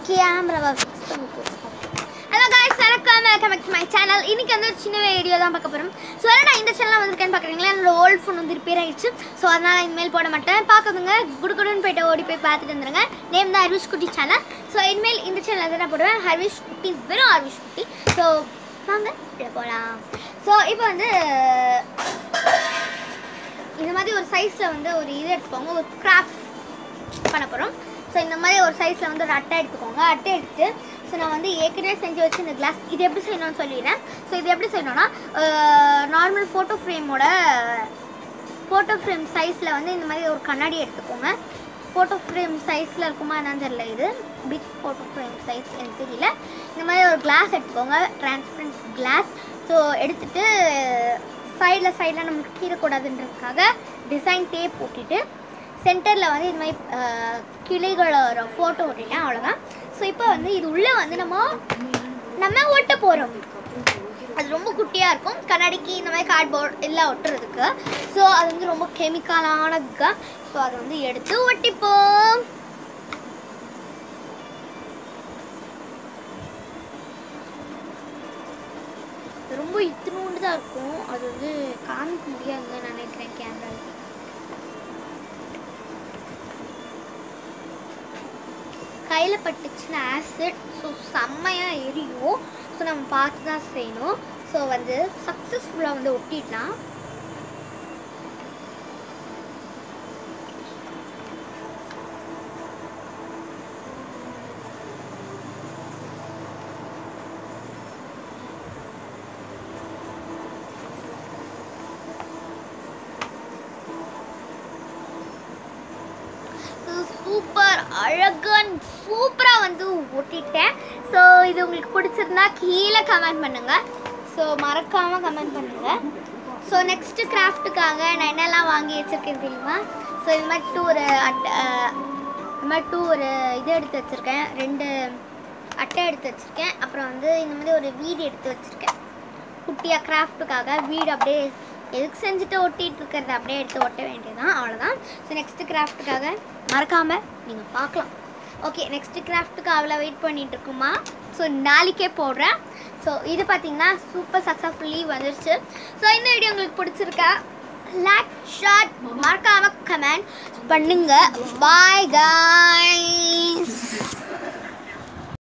கேமராவை ஃபிக்ஸ் பண்ணிக்கோ. Hello guys, welcome back to my channel. இன்னைக்கு வந்து ஒரு சின்ன வீடியோ தான் பார்க்க போகிறோம். ஸோ நான் இந்த சேனலில் வந்திருக்கேன்னு பார்க்குறீங்களா, என்னோட ஓல்டு ஃபோன் வந்து ரிப்பேர் ஆகிடுச்சு. ஸோ அதனால் இனிமேல் போட மாட்டேன். பார்க்குதுங்க குடுக்குடுன்னு போய்ட்டு ஓடி போய் பார்த்துட்டு வந்துடுங்க. நேம் தான் ஹர்விஷ் குட்டி சேனல். ஸோ இனிமேல் இந்த சேனலில் தான் நான் போடுவேன், ஹர்விஷ் குட்டி, வெறும் ஹர்விஷ் குட்டி. ஸோ வாங்க போகலாம். ஸோ இப்போ வந்து இந்த மாதிரி ஒரு சைஸில் வந்து ஒரு இது எடுத்துக்கோங்க, ஒரு கிராஃப்ட் பண்ண போகிறோம். ஸோ இந்த மாதிரி ஒரு சைஸில் வந்து ஒரு அட்டை எடுத்துக்கோங்க. அட்டை எடுத்துட்டு ஸோ நான் வந்து ஏற்கனவே செஞ்சு வச்சு இந்த கிளாஸ் இது எப்படி செய்யணும்னு சொல்லிடுறேன். ஸோ இது எப்படி செய்யணும்னா, நார்மல் ஃபோட்டோ ஃப்ரேம் சைஸில் வந்து இந்த மாதிரி ஒரு கண்ணாடி எடுத்துக்கோங்க. ஃபோட்டோ ஃப்ரேம் சைஸில் இருக்குமா என்னன்னு தெரியல, இது பிக் ஃபோட்டோ ஃப்ரேம் சைஸ் எனக்கு தெரியல. இந்த மாதிரி ஒரு கிளாஸ் எடுத்துக்கோங்க, டிரான்ஸ்பரண்ட் கிளாஸ். ஸோ எடுத்துகிட்டு சைடில் நம்மளுக்கு கீறக்கூடாதுன்றதுக்காக டிசைன் டேப் போட்டுட்டு சென்டரில் வந்து இது மாதிரி கிளிகளோட ஃபோட்டோ ஓட்டிட்டேன், அவ்வளோதான். ஸோ இப்போ வந்து இது உள்ளே வந்து நம்ம ஒட்ட போகிறோம். அது ரொம்ப குட்டியாக இருக்கும், கண்ணாடிக்கு இந்த மாதிரி கார்ட்போர்ட் எல்லாம் ஒட்டுறதுக்கு. ஸோ அது வந்து ரொம்ப கெமிக்கலானதுக்கு. ஸோ அதை வந்து எடுத்து ஒட்டிப்போம். ரொம்ப இத்தினோண்டு தான் இருக்கும், அது வந்து காமிக்க முடியாதுன்னு நினைக்கிறேன் கேமராவில். கையில் பட்டுச்சுன்னா ஆசிட், ஸோ செம்மையாக எரியும். ஸோ நம்ம பார்த்து தான் செய்யணும். ஸோ வந்து சக்ஸஸ்ஃபுல்லாக வந்து ஒட்டிடலாம். சூப்பர் அழகான் சூப்பராக வந்து ஒட்டிட்டேன். ஸோ இது உங்களுக்கு பிடிச்சிருந்தா கீழே கமெண்ட் பண்ணுங்கள். ஸோ மறக்காமல் கமெண்ட் பண்ணுங்கள். ஸோ நெக்ஸ்ட்டு கிராஃப்ட்டுக்காக நான் என்னெல்லாம் வாங்கி வச்சுருக்கேன் தெரியுமா? ஸோ இது மாதிரி ஒரு இது எடுத்து வச்சுருக்கேன், 2 அட்டை எடுத்து வச்சுருக்கேன். அப்புறம் வந்து இந்த மாதிரி ஒரு வீடு எடுத்து வச்சுருக்கேன் குட்டியாக கிராஃப்ட்டுக்காக. வீடு அப்படியே எதுக்கு செஞ்சுட்டு ஒட்டிகிட்டு இருக்கிறத அப்படியே எடுத்து ஒட்ட வேண்டியதுதான், அவ்வளோதான். ஸோ நெக்ஸ்ட்டு கிராஃப்ட்டுக்காக மறக்காமல் நீங்கள் பார்க்கலாம். ஓகே, நெக்ஸ்ட்டு கிராஃப்ட்டுக்கு அவ்வளோ வெயிட் பண்ணிகிட்டு இருக்குமா. ஸோ நாளைக்கே போடுறேன். ஸோ இது பார்த்தீங்கன்னா சூப்பர் சக்ஸஸ்ஃபுல்லி வந்துருச்சு. ஸோ இந்த வீடியோ உங்களுக்கு பிடிச்சிருக்கா, லைக் ஷேர் மறக்காமல் கமெண்ட் பண்ணுங்கள். Bye guys.